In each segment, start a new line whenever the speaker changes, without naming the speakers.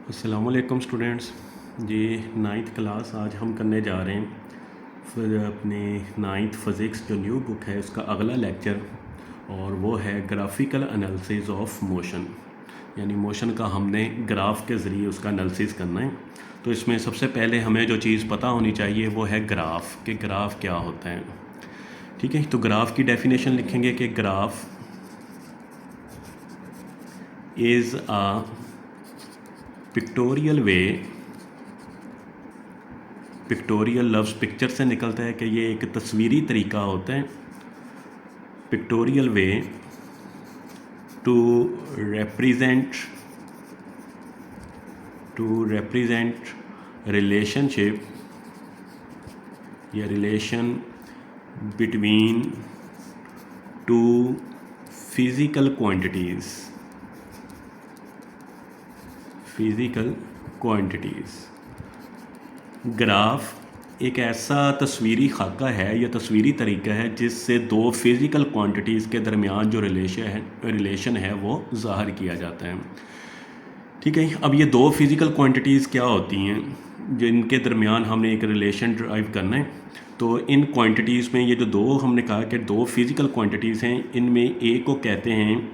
अस्सलामुअलैकुम स्टूडेंट्स जी। Ninth class आज हम करने जा रहे हैं फिर अपनी नाइन्थ फ़िज़िक्स जो न्यू बुक है उसका अगला लेक्चर, और वो है ग्राफिकल एनालिसिस ऑफ मोशन। यानी मोशन का हमने ग्राफ के ज़रिए उसका एनालिसिस करना है। तो इसमें सबसे पहले हमें जो चीज़ पता होनी चाहिए वो है ग्राफ, कि ग्राफ क्या होता है। ठीक है, तो ग्राफ की डेफिनेशन लिखेंगे कि graph is a pictorial way. Pictorial लफ्ज़ पिक्चर से निकलता है कि ये एक तस्वीरी तरीका होता है। Pictorial way to represent relationship या relation between two physical quantities. Graph एक ऐसा तस्वीरी खाका है या तस्वीरी तरीका है जिससे दो फिज़िकल क्वांटिटीज़ के दरमियान जो रिलेशन है वो ज़ाहिर किया जाता है। ठीक है, अब ये दो फिज़िकल क्वांटिटीज़ क्या होती हैं जिनके दरमियान हमने एक रिलेशन ड्राइव करना है। तो इन क्वांटिटीज़ में ये जो दो हमने कहा कि दो फिज़िकल क्वांटिटीज़ हैं, इनमें एक को कहते हैं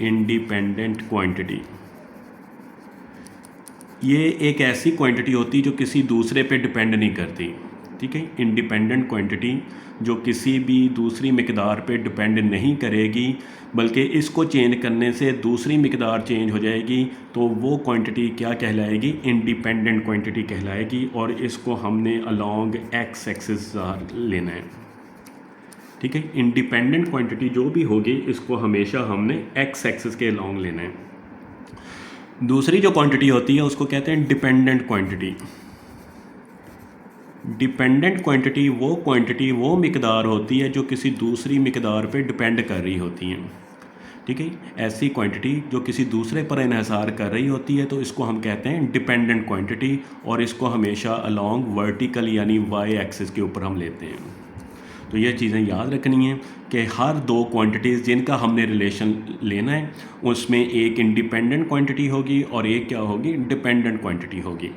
इंडिपेंडेंट क्वांटिटी। ये एक ऐसी क्वांटिटी होती है जो किसी दूसरे पे डिपेंड नहीं करती। ठीक है, इंडिपेंडेंट क्वांटिटी जो किसी भी दूसरी मिकदार पे डिपेंड नहीं करेगी, बल्कि इसको चेंज करने से दूसरी मिकदार चेंज हो जाएगी, तो वो क्वांटिटी क्या कहलाएगी? इंडिपेंडेंट क्वांटिटी कहलाएगी। और इसको हमने अलोंग एक्स एक्सिस लेना है। ठीक है, इंडिपेंडेंट क्वांटिटी जो भी होगी इसको हमेशा हमने एक्स एक्सिस के अलोंग लेना है। दूसरी जो क्वांटिटी होती है उसको कहते हैं डिपेंडेंट क्वांटिटी। डिपेंडेंट क्वांटिटी वो मिकदार होती है जो किसी दूसरी मिकदार पे डिपेंड कर रही होती हैं। ठीक है, ऐसी क्वांटिटी जो किसी दूसरे पर इन्हिसार कर रही होती है तो इसको हम कहते हैं डिपेंडेंट क्वांटिटी, और इसको हमेशा अलोंग वर्टिकल यानी वाई एक्सिस के ऊपर हम लेते हैं। तो ये चीज़ें याद रखनी है कि हर दो क्वांटिटीज़ जिनका हमने रिलेशन लेना है उसमें एक इंडिपेंडेंट क्वांटिटी होगी और एक क्या होगी? डिपेंडेंट क्वांटिटी होगी।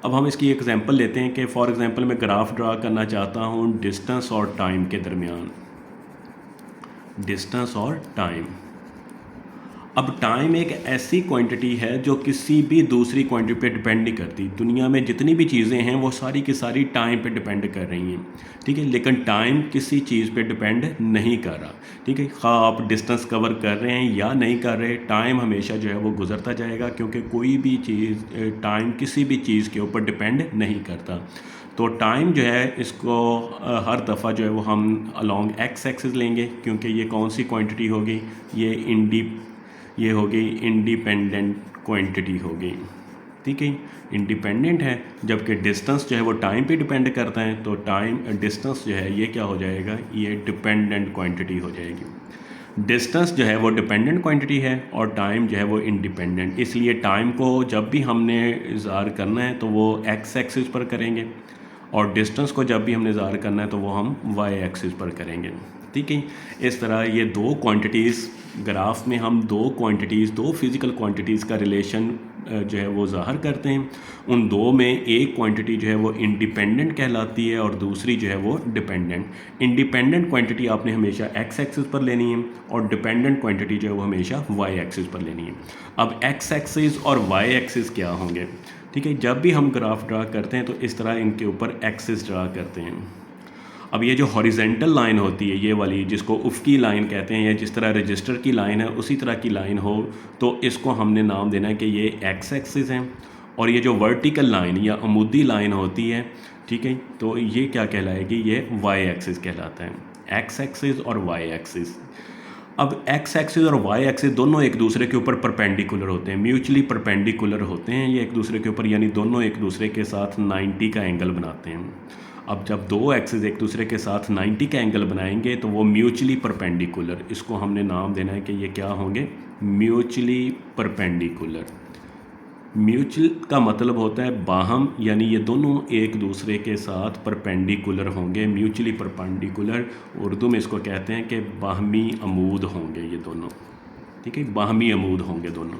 अब हम इसकी एग्जांपल लेते हैं कि फॉर एग्जांपल मैं ग्राफ ड्रा करना चाहता हूँ डिस्टेंस और टाइम के दरमियान। डिस्टेंस और टाइम। अब टाइम एक ऐसी क्वांटिटी है जो किसी भी दूसरी क्वांटिटी पे डिपेंड नहीं करती। दुनिया में जितनी भी चीज़ें हैं वो सारी की सारी टाइम पे डिपेंड कर रही हैं। ठीक है, लेकिन टाइम किसी चीज़ पे डिपेंड नहीं कर रहा। ठीक है, ख़ास आप डिस्टेंस कवर कर रहे हैं या नहीं कर रहे, टाइम हमेशा जो है वो गुजरता जाएगा, क्योंकि कोई भी चीज़ टाइम किसी भी चीज़ के ऊपर डिपेंड नहीं करता। तो टाइम जो है इसको हर दफ़ा जो है वो हम अलोंग एक्स एक्सिस लेंगे, क्योंकि ये कौन सी क्वांटिटी होगी? ये होगी इंडिपेंडेंट क्वांटिटी होगी। ठीक है, इंडिपेंडेंट है, जबकि डिस्टेंस जो है वो टाइम पे डिपेंड करता है। तो टाइम डिस्टेंस जो है ये क्या हो जाएगा? ये डिपेंडेंट क्वांटिटी हो जाएगी। डिस्टेंस जो है वो डिपेंडेंट क्वांटिटी है और टाइम जो है वो इंडिपेंडेंट। इसलिए टाइम को जब भी हमने ज़ाहिर करना है तो वो एक्स एक्सिस पर करेंगे, और डिस्टेंस को जब भी हमने ज़ाहिर करना है तो वो हम वाई एक्सिस पर करेंगे। ठीक है, इस तरह ये दो क्वांटिटीज़ ग्राफ में हम दो फिज़िकल क्वांटिटीज़ का रिलेशन जो है वो ज़ाहिर करते हैं। उन दो में एक क्वांटिटी जो है वो इंडिपेंडेंट कहलाती है और दूसरी जो है वो डिपेंडेंट। इंडिपेंडेंट क्वांटिटी आपने हमेशा एक्स एक्सिस पर लेनी है और डिपेंडेंट क्वांटिटी जो है वो हमेशा वाई एक्सिस पर लेनी है। अब एक्स एक्सिस और वाई एक्सिस क्या होंगे? ठीक है, जब भी हम ग्राफ ड्रा करते हैं तो इस तरह इनके ऊपर एक्सिस ड्रा करते हैं। अब ये जो हॉरिजेंटल लाइन होती है ये वाली, जिसको उफ़की लाइन कहते हैं, या जिस तरह रजिस्टर की लाइन है उसी तरह की लाइन हो, तो इसको हमने नाम देना है कि ये एक्स एक्सिस है। और ये जो वर्टिकल लाइन या अमूदी लाइन होती है, ठीक है, तो ये क्या कहलाएगी? ये वाई एक्सिस कहलाता है। एक्स एक्सिस और वाई एक्सिस। अब एक्स एक्सिस और वाई एक्सिस दोनों एक दूसरे के ऊपर परपेंडिकुलर होते हैं, म्यूचुअली परपेंडिकुलर होते हैं ये एक दूसरे के ऊपर, यानी दोनों एक दूसरे के साथ 90 का एंगल बनाते हैं। अब जब दो एक्सिस एक दूसरे के साथ 90 का एंगल बनाएंगे तो वो म्यूचुअली परपेंडिकुलर, इसको हमने नाम देना है कि ये क्या होंगे? Mutually perpendicular. म्यूचुअल का मतलब होता है बाहम, यानी ये दोनों एक दूसरे के साथ परपेंडिकुलर होंगे, म्यूचुअली परपेंडिकुलर। उर्दू में इसको कहते हैं कि बाहमी अमूद होंगे ये दोनों। ठीक है, बाहमी अमूद होंगे दोनों।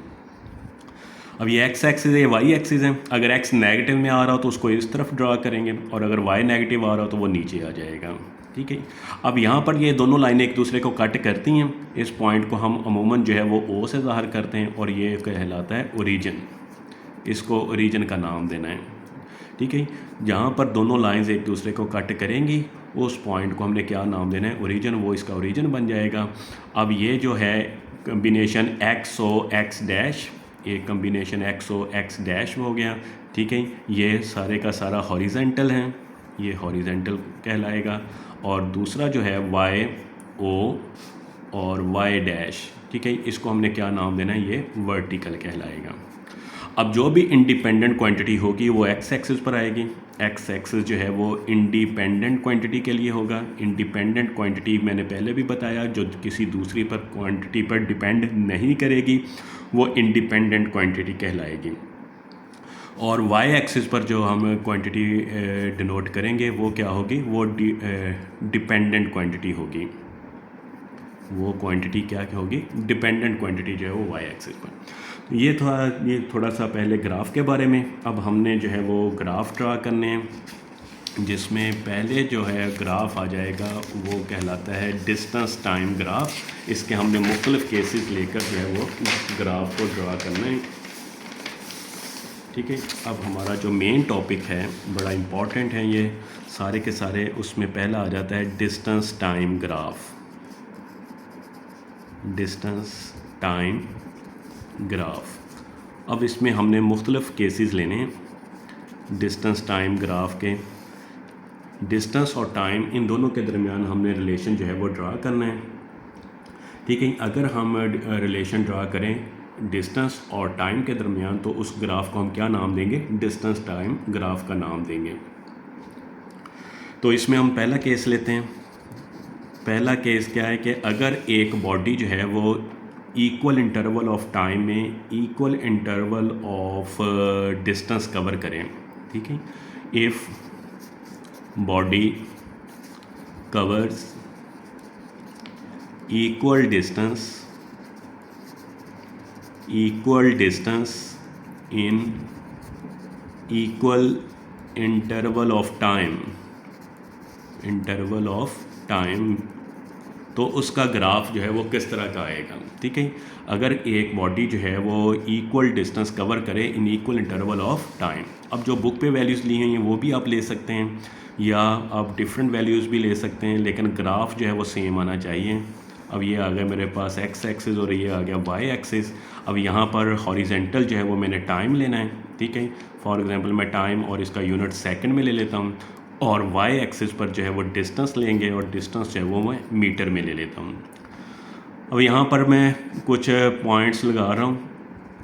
अब ये एक्स एक्सिस है, ये वाई एक्सिस है। अगर एक्स नेगेटिव में आ रहा हो तो उसको इस तरफ ड्रा करेंगे, और अगर वाई नेगेटिव आ रहा हो तो वो नीचे आ जाएगा। ठीक है, अब यहाँ पर ये दोनों लाइनें एक दूसरे को कट करती हैं। इस पॉइंट को हम अमूमन जो है वो ओ से ज़ाहिर करते हैं, और ये कहलाता है ओरिजिन। इसको ओरिजिन का नाम देना है। ठीक है, जहाँ पर दोनों लाइंस एक दूसरे को कट करेंगी उस पॉइंट को हमने क्या नाम देना है, ओरिजिन। वो इसका ओरिजिन बन जाएगा। अब ये जो है कम्बिनेशन एक्स ओ एक्स डैश, ये कम्बिनेशन एक्स ओ एक्स डैश हो गया। ठीक है, ये सारे का सारा हॉरिजेंटल है, ये हॉरिजेंटल कहलाएगा। और दूसरा जो है वाई ओ और वाई डैश, ठीक है, इसको हमने क्या नाम देना है, ये वर्टिकल कहलाएगा। अब जो भी इंडिपेंडेंट क्वांटिटी होगी वो एक्स एक्सिस पर आएगी। एक्स एक्सिस जो है वो इंडिपेंडेंट क्वांटिटी के लिए होगा। इंडिपेंडेंट क्वांटिटी मैंने पहले भी बताया, जो किसी दूसरी पर क्वांटिटी पर डिपेंड नहीं करेगी वो इंडिपेंडेंट क्वांटिटी कहलाएगी। और वाई एक्सिस पर जो हम क्वांटिटी डिनोट करेंगे वो क्या होगी, वो डिपेंडेंट क्वांटिटी होगी। वो क्वांटिटी क्या होगी, डिपेंडेंट क्वांटिटी जो है वो वाई एक्सिस पर। ये थोड़ा सा पहले ग्राफ के बारे में। अब हमने जो है वो ग्राफ ड्रा करने हैं, जिसमें पहले जो है ग्राफ आ जाएगा वो कहलाता है डिस्टेंस टाइम ग्राफ। इसके हमने मुख्तलिफ केसेस लेकर जो है वो ग्राफ को ड्रा करना है। ठीक है, अब हमारा जो मेन टॉपिक है बड़ा इम्पॉर्टेंट है, ये सारे के सारे। उसमें पहला आ जाता है distance time graph. Distance time graph. अब इसमें हमने मुख्तलिफ केसेस लेने हैं डिस्टेंस टाइम ग्राफ के। डिस्टेंस और टाइम इन दोनों के दरमियान हमने रिलेशन जो है वो ड्रा करना है। ठीक है, अगर हम रिलेशन ड्रा करें डिस्टेंस और टाइम के दरमियान तो उस ग्राफ को हम क्या नाम देंगे, डिस्टेंस टाइम ग्राफ का नाम देंगे। तो इसमें हम पहला केस लेते हैं। पहला केस क्या है कि अगर एक बॉडी जो है वो इक्वल इंटरवल ऑफ टाइम में equal interval of distance cover करें। ठीक है, if body covers equal distance in equal interval of time, तो उसका ग्राफ जो है वो किस तरह का आएगा। ठीक है, अगर एक बॉडी जो है वो इक्वल डिस्टेंस कवर करे इन इक्वल इंटरवल ऑफ टाइम। अब जो बुक पे वैल्यूज़ ली हैं वो भी आप ले सकते हैं, या आप डिफरेंट वैल्यूज़ भी ले सकते हैं, लेकिन ग्राफ जो है वो सेम आना चाहिए। अब ये आ गया मेरे पास एक्स एक्सिस और ये आ गया वाई एक्सिस। अब यहाँ पर हॉरिजेंटल जो है वो मैंने टाइम लेना है। ठीक है, फॉर एग्जांपल मैं टाइम और इसका यूनिट सेकंड में ले लेता हूँ, और वाई एक्सिस पर जो है वो डिस्टेंस लेंगे, और डिस्टेंस जो है वो मैं मीटर में ले लेता हूँ। अब यहाँ पर मैं कुछ पॉइंट्स लगा रहा हूँ,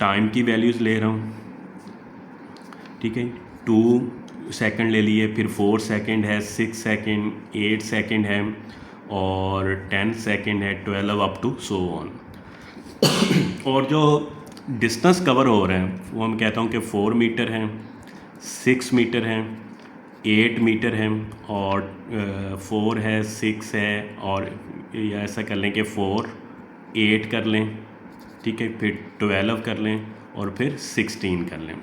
टाइम की वैल्यूज़ ले रहा हूँ। ठीक है, 2 सेकंड ले लिए, फिर 4 सेकंड है, 6 सेकंड, 8 सेकंड है, और 10 सेकंड है, 12 अप टू सो ऑन। और जो डिस्टेंस कवर हो रहा है वो हम कहता हूँ कि 4 मीटर है, 6 मीटर है, 8 मीटर है, और 4 है, 6 है, और या ऐसा कर लें कि 4 8 कर लें। ठीक है, फिर 12 कर लें, और फिर 16 कर लें।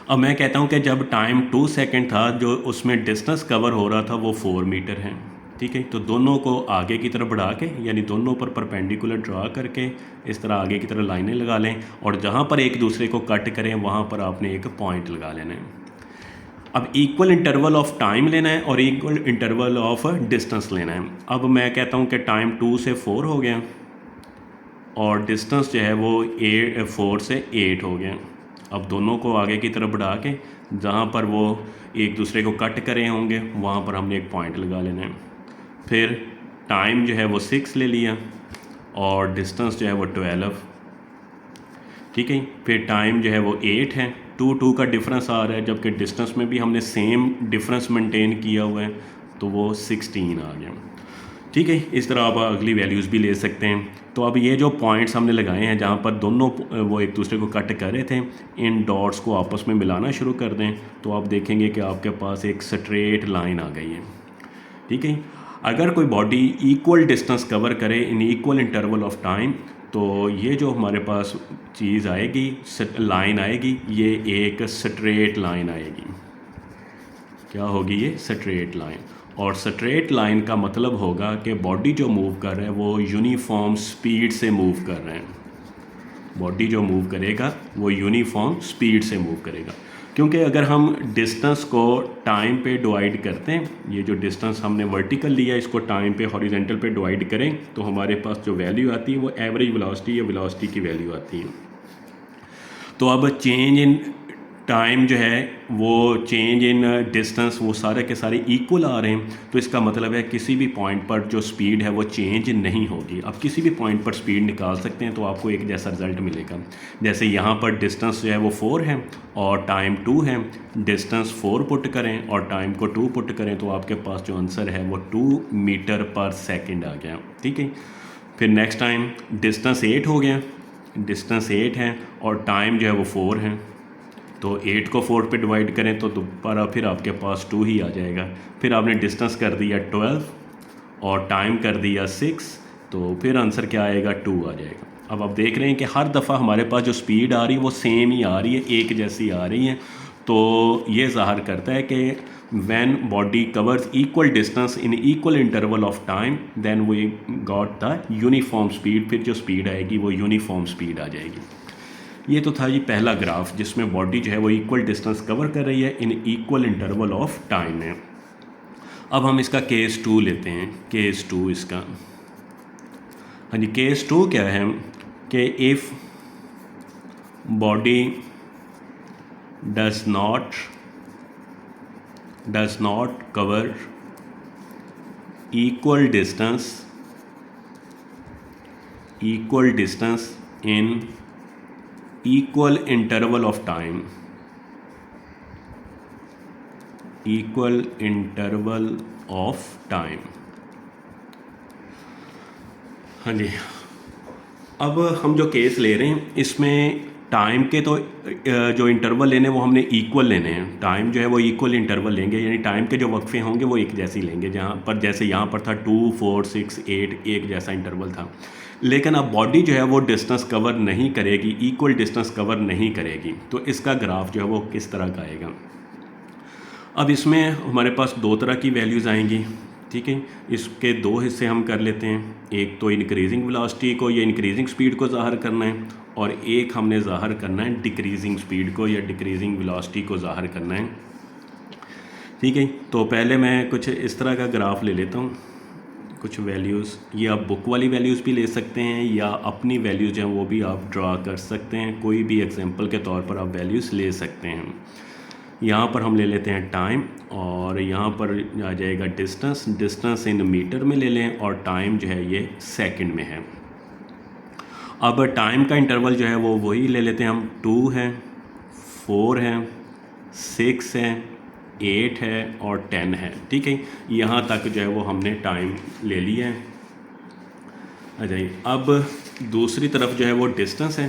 अब मैं कहता हूँ कि जब टाइम 2 सेकंड था, जो उसमें डिस्टेंस कवर हो रहा था वो 4 मीटर है। ठीक है, तो दोनों को आगे की तरफ बढ़ा के, यानी दोनों पर परपेंडिकुलर ड्रा करके इस तरह आगे की तरफ लाइनें लगा लें, और जहाँ पर एक दूसरे को कट करें वहाँ पर आपने एक पॉइंट लगा लेना है। अब इक्वल इंटरवल ऑफ टाइम लेना है और इक्वल इंटरवल ऑफ डिस्टेंस लेना है। अब मैं कहता हूँ कि टाइम 2 से 4 हो गया, और डिस्टेंस जो है वो 4 से 8 हो गया। अब दोनों को आगे की तरफ बढ़ा के जहाँ पर वो एक दूसरे को कट करे होंगे वहाँ पर हमने एक पॉइंट लगा लेना है। फिर टाइम जो है वो 6 ले लिया, और डिस्टेंस जो है वो 12। ठीक है, फिर टाइम जो है वो 8 है, 2 का डिफरेंस आ रहा है, जबकि डिस्टेंस में भी हमने सेम डिफरेंस मेंटेन किया हुआ है, तो वो 16 आ गया। ठीक है, इस तरह आप अगली वैल्यूज़ भी ले सकते हैं। तो अब ये जो पॉइंट्स हमने लगाए हैं जहाँ पर दोनों वो एक दूसरे को कट कर रहे थे, इन डॉट्स को आपस में मिलाना शुरू कर दें, तो आप देखेंगे कि आपके पास एक स्ट्रेट लाइन आ गई है। ठीक है, अगर कोई बॉडी इक्वल डिस्टेंस कवर करे इन इक्वल इंटरवल ऑफ टाइम, तो ये जो हमारे पास चीज़ आएगी, लाइन आएगी, ये एक स्ट्रेट लाइन आएगी। क्या होगी ये? Straight line. और स्ट्रेट लाइन का मतलब होगा कि बॉडी जो मूव कर रहा है वो यूनिफॉर्म स्पीड से मूव कर रहे हैं। बॉडी जो मूव करेगा वो यूनिफॉर्म स्पीड से मूव करेगा, क्योंकि अगर हम डिस्टेंस को टाइम पे डिवाइड करते हैं, ये जो डिस्टेंस हमने वर्टिकल लिया इसको टाइम पे हॉरिजेंटल पे डिवाइड करें तो हमारे पास जो वैल्यू आती है वो एवरेज वेलोसिटी या वेलोसिटी की वैल्यू आती है। तो अब चेंज इन टाइम जो है वो चेंज इन डिस्टेंस वो सारे के सारे इक्वल आ रहे हैं, तो इसका मतलब है किसी भी पॉइंट पर जो स्पीड है वो चेंज नहीं होगी। अब किसी भी पॉइंट पर स्पीड निकाल सकते हैं तो आपको एक जैसा रिज़ल्ट मिलेगा। जैसे यहाँ पर डिस्टेंस जो है वो 4 है और टाइम 2 है, डिस्टेंस 4 पुट करें और टाइम को 2 पुट करें तो आपके पास जो आंसर है वो 2 मीटर पर सेकेंड आ गया। ठीक है, फिर नेक्स्ट टाइम डिस्टेंस 8 हो गया, डिस्टेंस 8 है और टाइम जो है वो 4 है, तो 8 को 4 पे डिवाइड करें तो दोबारा फिर आपके पास 2 ही आ जाएगा। फिर आपने डिस्टेंस कर दिया 12 और टाइम कर दिया 6, तो फिर आंसर क्या आएगा? 2 आ जाएगा। अब आप देख रहे हैं कि हर दफ़ा हमारे पास जो स्पीड आ रही है वो सेम ही आ रही है, एक जैसी आ रही है। तो ये ज़ाहिर करता है कि when body covers equal distance in equal interval of time then we got the uniform speed. फिर जो स्पीड आएगी वो यूनिफॉर्म स्पीड आ जाएगी। ये तो था जी पहला ग्राफ जिसमें बॉडी जो है वो इक्वल डिस्टेंस कवर कर रही है इन इक्वल इंटरवल ऑफ टाइम में। अब हम इसका केस 2 लेते हैं। केस 2 इसका, हाँ जी, केस 2 क्या है कि if body does not cover equal distance in equal interval of time, हाँ जी। अब हम जो केस ले रहे हैं इसमें टाइम के तो जो इंटरवल लेने वो हमने इक्वल लेने हैं। टाइम जो है वो इक्वल इंटरवल लेंगे, यानी टाइम के जो वक्फे होंगे वो एक जैसे ही लेंगे। जहाँ पर जैसे यहाँ पर था 2, 4, 6, 8 एक जैसा इंटरवल था। लेकिन अब बॉडी जो है वो डिस्टेंस कवर नहीं करेगी, इक्वल डिस्टेंस कवर नहीं करेगी, तो इसका ग्राफ जो है वो किस तरह का आएगा? अब इसमें हमारे पास 2 तरह की वैल्यूज़ आएंगी। ठीक है, इसके 2 हिस्से हम कर लेते हैं। एक तो इंक्रीजिंग वेलोसिटी को या इंक्रीजिंग स्पीड को ज़ाहिर करना है और एक हमने ज़ाहिर करना है डिक्रीजिंग स्पीड को या डिक्रीजिंग वेलोसिटी को ज़ाहिर करना है। ठीक है, तो पहले मैं कुछ इस तरह का ग्राफ ले लेता हूँ, कुछ वैल्यूज़। ये आप बुक वाली वैल्यूज़ भी ले सकते हैं या अपनी वैल्यूज़ हैं वो भी आप ड्रा कर सकते हैं। कोई भी एग्जांपल के तौर पर आप वैल्यूज़ ले सकते हैं। यहाँ पर हम ले लेते हैं टाइम और यहाँ पर आ जाएगा डिस्टेंस इन मीटर में ले लें और टाइम जो है ये सेकंड में है। अब टाइम का इंटरवल जो है वो वही ले लेते हैं हम, 2 है, 4 है, 6 है, 8 है और 10 है। ठीक है, यहाँ तक जो है वो हमने टाइम ले लिया है। अच्छा जी, अब दूसरी तरफ जो है वो डिस्टेंस है,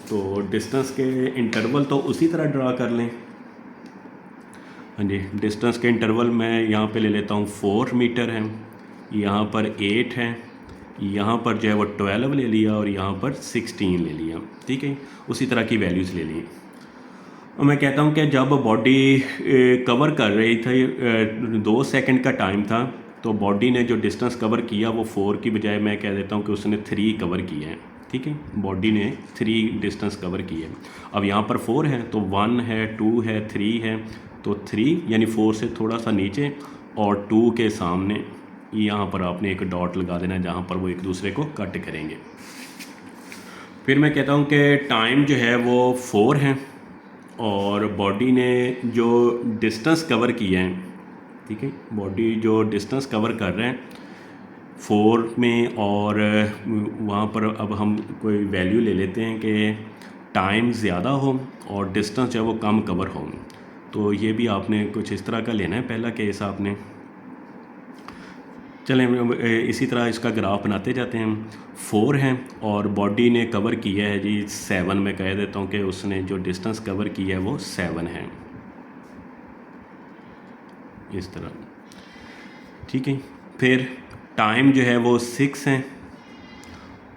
तो डिस्टेंस के इंटरवल तो उसी तरह ड्रा कर लें। हाँ जी, डिस्टेंस के इंटरवल मैं यहाँ पे ले लेता हूँ 4 मीटर है, यहाँ पर 8 है, यहाँ पर जो है वो 12 ले लिया और यहाँ पर 16 ले लिया। ठीक है, उसी तरह की वैल्यूज़ ले ली। और मैं कहता हूँ कि जब बॉडी कवर कर रही थी 2 सेकंड का टाइम था, तो बॉडी ने जो डिस्टेंस कवर किया वो 4 की बजाय मैं कह देता हूँ कि उसने 3 कवर किया है। ठीक है, बॉडी ने 3 डिस्टेंस कवर किया है। अब यहाँ पर 4 है तो 1 है, 2 है, 3 है, तो 3 यानी 4 से थोड़ा सा नीचे और 2 के सामने यहाँ पर आपने एक डॉट लगा देना जहाँ पर वो एक दूसरे को कट करेंगे। फिर मैं कहता हूँ कि टाइम जो है वो 4 है और बॉडी ने जो डिस्टेंस कवर किया है, ठीक है, बॉडी जो डिस्टेंस कवर कर रहे हैं 4 में, और वहाँ पर अब हम कोई वैल्यू ले लेते हैं कि टाइम ज़्यादा हो और डिस्टेंस जो है वो कम कवर हो। तो ये भी आपने कुछ इस तरह का लेना है पहला केस आपने। चलें इसी तरह इसका ग्राफ बनाते जाते हैं। 4 है और बॉडी ने कवर किया है जी 7, मैं कह देता हूँ कि उसने जो डिस्टेंस कवर किया है वो 7 है, इस तरह। ठीक है, फिर टाइम जो है वो 6 है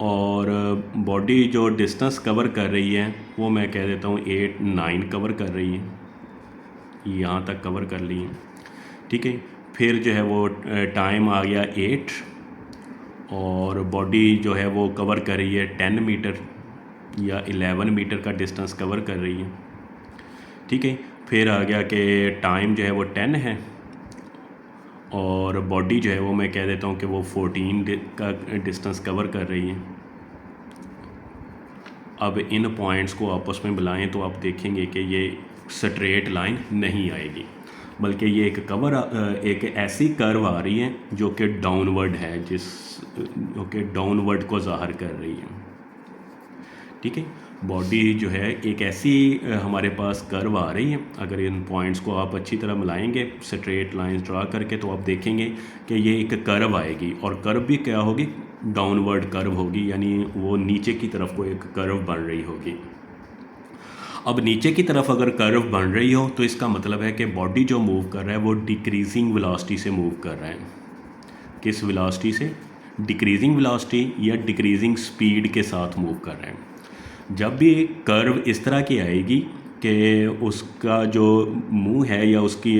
और बॉडी जो डिस्टेंस कवर कर रही है वो मैं कह देता हूँ 8-9 कवर कर रही है, यहाँ तक कवर कर ली है, ठीक है। फिर जो है वो टाइम आ गया 8 और बॉडी जो है वो कवर कर रही है 10 मीटर या 11 मीटर का डिस्टेंस कवर कर रही है, ठीक है। फिर आ गया कि टाइम जो है वो 10 है और बॉडी जो है वो मैं कह देता हूँ कि वो 14 का डिस्टेंस कवर कर रही है। अब इन पॉइंट्स को आपस में मिलाएं तो आप देखेंगे कि ये स्ट्रेट लाइन नहीं आएगी, बल्कि ये एक ऐसी कर्व आ रही है जो कि डाउनवर्ड है, जो कि डाउनवर्ड को ज़ाहिर कर रही है, ठीक है। बॉडी जो है एक ऐसी हमारे पास कर्व आ रही है। अगर इन पॉइंट्स को आप अच्छी तरह मिलाएंगे स्ट्रेट लाइंस ड्रा करके तो आप देखेंगे कि ये एक कर्व आएगी और कर्व भी क्या होगी, डाउनवर्ड कर्व होगी, यानी वो नीचे की तरफ को एक कर्व बन रही होगी। अब नीचे की तरफ अगर कर्व बन रही हो तो इसका मतलब है कि बॉडी जो मूव कर रहा है वो डिक्रीजिंग वेलोसिटी से मूव कर रहा है। किस वेलोसिटी से? डिक्रीजिंग वेलोसिटी या डिक्रीजिंग स्पीड के साथ मूव कर रहे हैं। जब भी कर्व इस तरह की आएगी कि उसका जो मुंह है या उसकी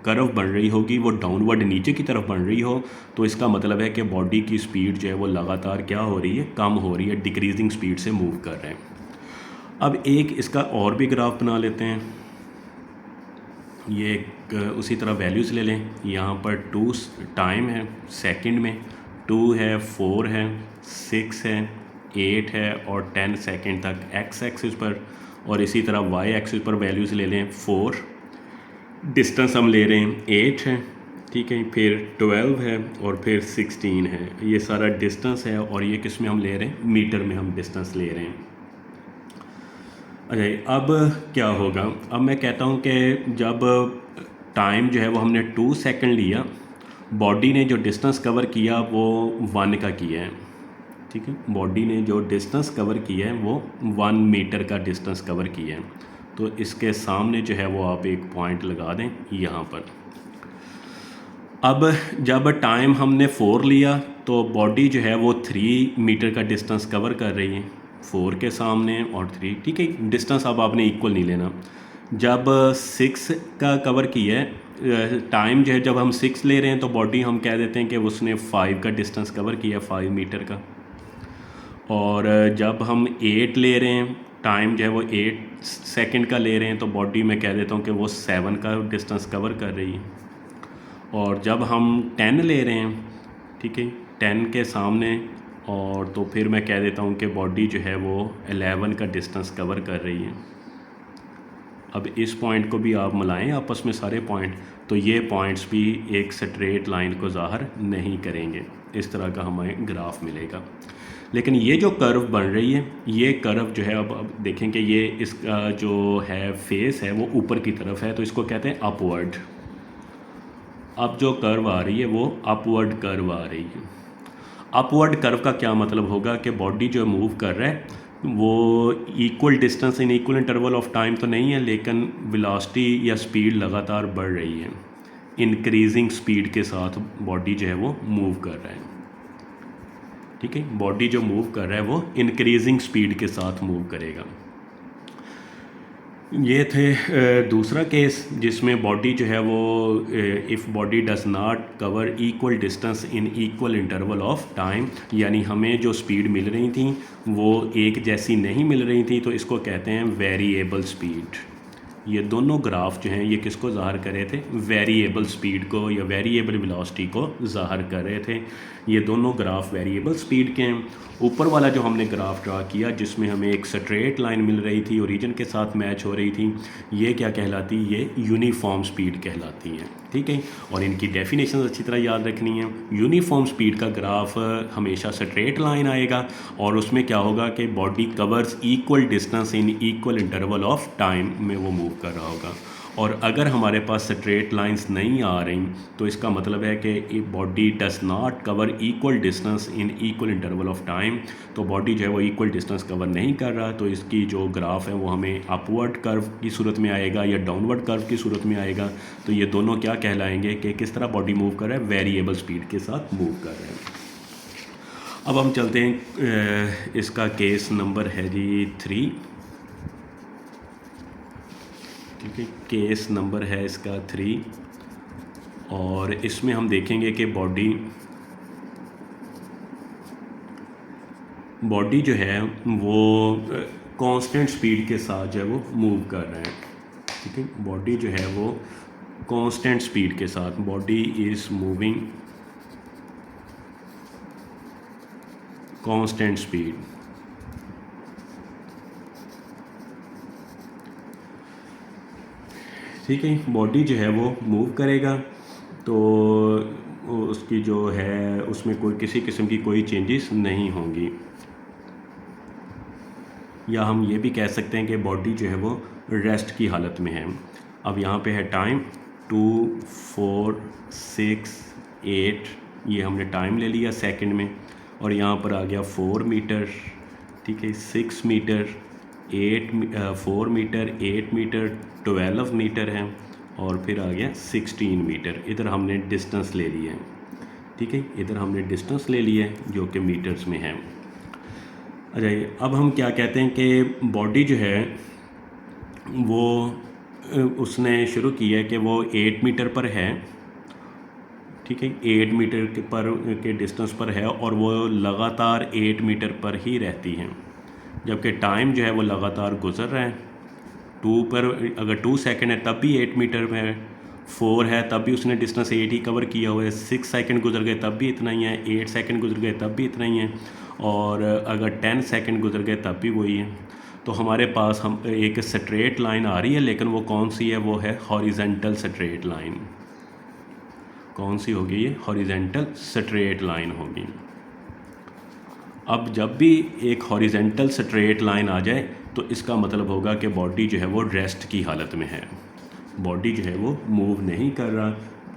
कर्व बन रही होगी वो डाउनवर्ड नीचे की तरफ बन रही हो, तो इसका मतलब है कि बॉडी की स्पीड जो है वो लगातार क्या हो रही है, कम हो रही है, डिक्रीजिंग स्पीड से मूव कर रहे हैं। अब एक इसका और भी ग्राफ बना लेते हैं। ये उसी तरह वैल्यूज़ ले लें। यहाँ पर 2 टाइम है सेकंड में, 2 है, 4 है, 6 है, 8 है और 10 सेकंड तक एक्स एक्सिस पर, और इसी तरह वाई एक्सिस पर वैल्यूज़ ले लें। 4 डिस्टेंस हम ले रहे हैं, 8 है, ठीक है, फिर 12 है और फिर 16 है। ये सारा डिस्टेंस है और ये किस में हम ले रहे हैं, मीटर में हम डिस्टेंस ले रहे हैं। अच्छा, अब क्या होगा, अब मैं कहता हूँ कि जब टाइम जो है वो हमने 2 सेकंड लिया, बॉडी ने जो डिस्टेंस कवर किया वो 1 का किया है, ठीक है। बॉडी ने जो डिस्टेंस कवर किया है वो 1 मीटर का डिस्टेंस कवर किया है। तो इसके सामने जो है वो आप एक पॉइंट लगा दें यहाँ पर। अब जब टाइम हमने 4 लिया तो बॉडी जो है वो 3 मीटर का डिस्टेंस कवर कर रही है, 4 के सामने और 3, ठीक है। डिस्टेंस अब आपने इक्वल नहीं लेना। जब 6 का कवर किया है टाइम जो है, जब हम 6 ले रहे हैं तो बॉडी हम कह देते हैं कि उसने 5 का डिस्टेंस कवर किया, 5 मीटर का। और जब हम 8 ले रहे हैं टाइम जो है वो 8 सेकंड का ले रहे हैं तो बॉडी में कह देता हूँ कि वो 7 का डिस्टेंस कवर कर रही है। और जब हम 10 ले रहे हैं, ठीक है, 10 के सामने, और तो फिर मैं कह देता हूँ कि बॉडी जो है वो 11 का डिस्टेंस कवर कर रही है। अब इस पॉइंट को भी आप मिलाएं आपस में सारे पॉइंट, तो ये पॉइंट्स भी एक स्ट्रेट लाइन को ज़ाहिर नहीं करेंगे। इस तरह का हमें ग्राफ मिलेगा। लेकिन ये जो कर्व बन रही है, ये कर्व जो है, अब देखें कि ये इसका जो है फेस है वो ऊपर की तरफ है, तो इसको कहते हैं अपवर्ड। अब जो कर्व आ रही है वो अपवर्ड कर्व आ रही है। अपवर्ड कर्व का क्या मतलब होगा कि बॉडी जो मूव कर रहा है वो equal distance in equal interval of time तो नहीं है, लेकिन वेलोसिटी या स्पीड लगातार बढ़ रही है, इंक्रीजिंग स्पीड के साथ बॉडी जो है वो मूव कर रहा है, ठीक है। बॉडी जो मूव कर रहा है वो इंक्रीजिंग स्पीड के साथ मूव करेगा। ये थे दूसरा केस जिसमें बॉडी जो है वो if body does not cover equal distance in equal interval of time, यानी हमें जो स्पीड मिल रही थी वो एक जैसी नहीं मिल रही थी, तो इसको कहते हैं वेरिएबल स्पीड। ये दोनों ग्राफ जो हैं ये किसको ज़ाहिर कर रहे थे, वेरिएबल स्पीड को या वेरिएबल वेलोसिटी को ज़ाहिर कर रहे थे। ये दोनों ग्राफ वेरिएबल स्पीड के हैं। ऊपर वाला जो हमने ग्राफ ड्रा किया जिसमें हमें एक स्ट्रेट लाइन मिल रही थी, ओरिजिन के साथ मैच हो रही थी, ये क्या कहलाती, ये यूनिफॉर्म स्पीड कहलाती है, ठीक है। और इनकी डेफिनेशन अच्छी तरह याद रखनी है। यूनिफॉर्म स्पीड का ग्राफ हमेशा स्ट्रेट लाइन आएगा और उसमें क्या होगा कि body covers equal distance in equal interval of time में वो मूव कर रहा होगा। और अगर हमारे पास स्ट्रेट लाइंस नहीं आ रही तो इसका मतलब है कि body does not cover equal distance in equal interval of time, तो बॉडी जो है वो इक्वल डिस्टेंस कवर नहीं कर रहा, तो इसकी जो ग्राफ है वो हमें अपवर्ड कर्व की सूरत में आएगा या डाउनवर्ड कर्व की सूरत में आएगा। तो ये दोनों क्या कहलाएंगे कि किस तरह बॉडी मूव कर रहा है, वेरिएबल स्पीड के साथ मूव कर रहे हैं। अब हम चलते हैं, इसका केस नंबर है जी 3। ठीक है, केस नंबर है इसका 3 और इसमें हम देखेंगे कि बॉडी जो है वो कांस्टेंट स्पीड के साथ जो है वो मूव कर रहा है। ठीक है, बॉडी जो है वो कांस्टेंट स्पीड के साथ, body is moving constant speed. ठीक है, बॉडी जो है वो मूव करेगा तो उसकी जो है उसमें कोई किसी किस्म की कोई चेंजेस नहीं होंगी, या हम ये भी कह सकते हैं कि बॉडी जो है वो रेस्ट की हालत में है। अब यहाँ पे है टाइम 2, 4, 6, 8, ये हमने टाइम ले लिया सेकंड में, और यहाँ पर आ गया 4 मीटर। ठीक है, 6 मीटर, 4 मीटर, 8 मीटर, 12 मीटर है, और फिर आ गया 16 मीटर। इधर हमने डिस्टेंस ले लिया है। ठीक है, इधर हमने डिस्टेंस ले लिया है जो कि मीटर्स में है। अच्छा, अब हम क्या कहते हैं कि बॉडी जो है वो उसने शुरू किया कि वो 8 मीटर पर है। ठीक है, 8 मीटर के डिस्टेंस पर है और वो लगातार 8 मीटर पर ही रहती हैं, जबकि टाइम जो है वो लगातार गुजर रहा है। 2 पर अगर 2 सेकंड है तब भी 8 मीटर में है, 4 है तब भी उसने डिस्टेंस 8 ही कवर किया हुआ है, 6 सेकंड गुजर गए तब भी इतना ही है, 8 सेकंड गुजर गए तब भी इतना ही है, और अगर 10 सेकंड गुजर गए तब भी वही है। तो हमारे पास हम एक स्ट्रेट लाइन आ रही है, लेकिन वो कौन सी है? वो है हॉरिजेंटल स्ट्रेट लाइन। कौन सी होगी ये? हॉरिजेंटल स्ट्रेट लाइन होगी। अब जब भी एक हॉरिजेंटल स्ट्रेट लाइन आ जाए तो इसका मतलब होगा कि बॉडी जो है वो रेस्ट की हालत में है। बॉडी जो है वो मूव नहीं कर रहा,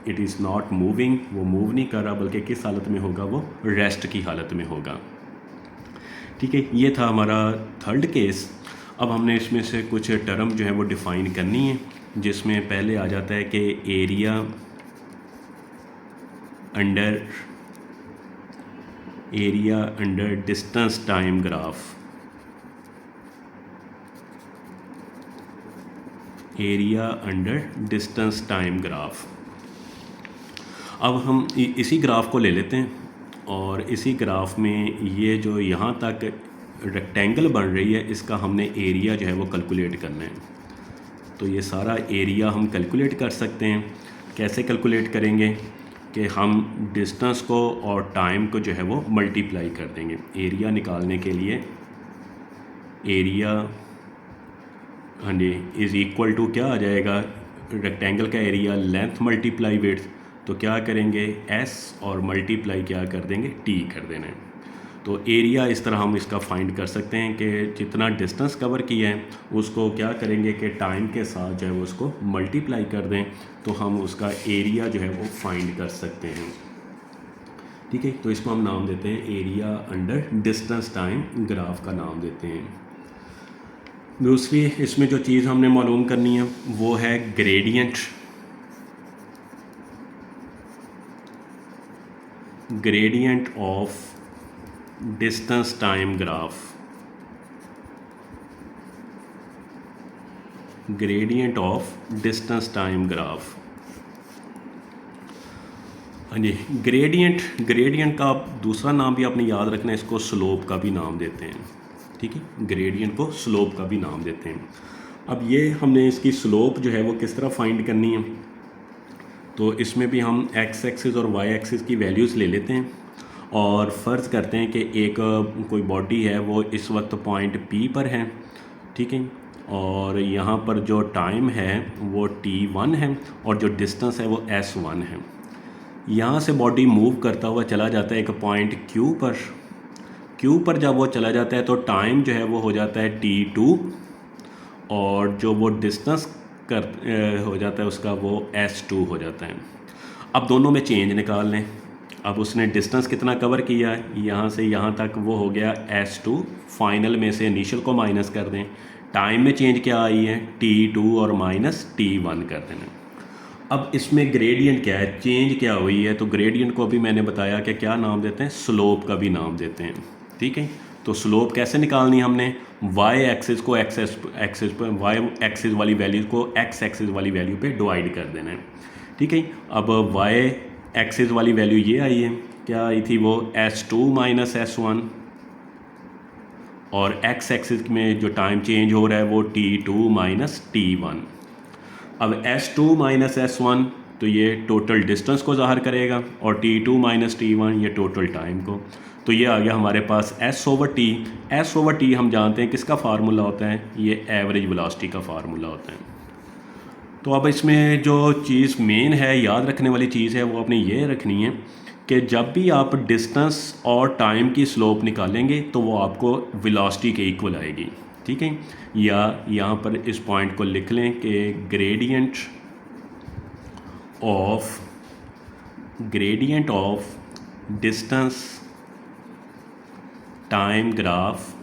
इट इज़ नॉट मूविंग, वो मूव नहीं कर रहा, बल्कि किस हालत में होगा? वो रेस्ट की हालत में होगा। ठीक है, ये था हमारा थर्ड केस। अब हमने इसमें से कुछ टर्म जो है वो डिफ़ाइन करनी है, जिसमें पहले आ जाता है कि area under distance time graph. Area under distance time graph. अब हम इसी ग्राफ को ले लेते हैं और इसी ग्राफ में ये जो यहाँ तक रेक्टेंगल बन रही है, इसका हमने एरिया जो है वो कैलकुलेट करना है। तो ये सारा एरिया हम कैलकुलेट कर सकते हैं। कैसे कैलकुलेट करेंगे कि हम डिस्टेंस को और टाइम को जो है वो मल्टीप्लाई कर देंगे। एरिया निकालने के लिए एरिया, हाँ जी, इज़ इक्वल टू क्या आ जाएगा? रेक्टेंगल का एरिया लेंथ मल्टीप्लाई विड्थ, तो क्या करेंगे? एस और मल्टीप्लाई क्या कर देंगे? टी कर देना है। तो एरिया इस तरह हम इसका फाइंड कर सकते हैं कि जितना डिस्टेंस कवर किया है उसको क्या करेंगे कि टाइम के साथ जो है वो उसको मल्टीप्लाई कर दें, तो हम उसका एरिया जो है वो फाइंड कर सकते हैं। ठीक है, तो इसको हम नाम देते हैं area under distance time graph का नाम देते हैं। दूसरी इसमें जो चीज़ हमने मालूम करनी है वो है gradient. Gradient of distance time graph. Gradient of distance time graph. हाँ जी, ग्रेडियंट का दूसरा नाम भी आपने याद रखना है, इसको स्लोप का भी नाम देते हैं। ठीक है, ग्रेडियंट को स्लोप का भी नाम देते हैं। अब ये हमने इसकी स्लोप जो है वो किस तरह फाइंड करनी है, तो इसमें भी हम एक्स एक्सिस और वाई एक्सिस की वैल्यूज़ ले लेते हैं और फ़र्ज़ करते हैं कि एक कोई बॉडी है वो इस वक्त पॉइंट पी पर है। ठीक है, और यहाँ पर जो टाइम है वो t1 है और जो डिस्टेंस है वो s1 है। यहाँ से बॉडी मूव करता हुआ चला जाता है एक पॉइंट Q पर जब वो चला जाता है तो टाइम जो है वो हो जाता है t2, और जो वो डिस्टेंस हो जाता है उसका वो s2 हो जाता है। अब दोनों में चेंज निकाल लें। अब उसने डिस्टेंस कितना कवर किया है, यहाँ से यहाँ तक वो हो गया s2, फाइनल में से इनिशियल को माइनस कर दें। टाइम में चेंज क्या आई है? t2 और माइनस t1 कर देना। अब इसमें ग्रेडियंट क्या है, चेंज क्या हुई है, तो ग्रेडियंट को अभी मैंने बताया कि क्या नाम देते हैं, स्लोप का भी नाम देते हैं। ठीक है, तो स्लोप कैसे निकालनी हमने, वाई एक्सिस को एक्सिस पर, वाई एक्सिस वाली वैल्यू को एक्स एक्सिस वाली वैल्यू पे डिवाइड कर देना है। ठीक है, अब वाई एक्सिस वाली वैल्यू ये आई है, क्या आई थी वो, S2 माइनस S1, और एक्स एक्सिस में जो टाइम चेंज हो रहा है वो T2 माइनस T1। अब S2 माइनस S1 तो ये टोटल डिस्टेंस को ज़ाहिर करेगा, और T2 माइनस T1 ये टोटल टाइम को। तो ये आ गया हमारे पास S/T। S/T हम जानते हैं किसका फार्मूला होता है, ये एवरेज वेलोसिटी का फार्मूला होता है। तो अब इसमें जो चीज़ मेन है, याद रखने वाली चीज़ है, वो आपने ये रखनी है कि जब भी आप डिस्टेंस और टाइम की स्लोप निकालेंगे तो वो आपको वेलोसिटी के इक्वल आएगी। ठीक है, या यहाँ पर इस पॉइंट को लिख लें कि gradient of distance time graph,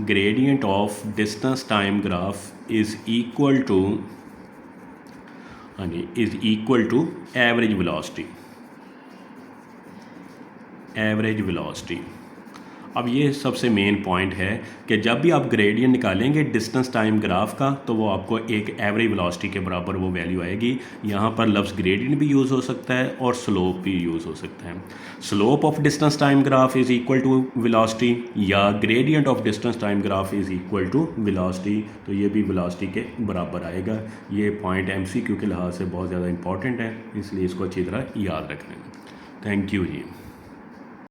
gradient of distance time graph is equal to average velocity। अब ये सबसे मेन पॉइंट है कि जब भी आप ग्रेडियंट निकालेंगे डिस्टेंस टाइम ग्राफ का तो वो आपको एक एवरेज वेलोसिटी के बराबर वो वैल्यू आएगी। यहाँ पर लफ्ज़ ग्रेडियंट भी यूज़ हो सकता है और स्लोप भी यूज़ हो सकता है। Slope of distance time graph is equal to velocity, या gradient of distance time graph is equal to velocity, तो ये भी वेलोसिटी के बराबर आएगा। ये पॉइंट MCQ के लिहाज से बहुत ज़्यादा इंपॉर्टेंट है, इसलिए इसको अच्छी तरह याद रखना है। Thank you ji.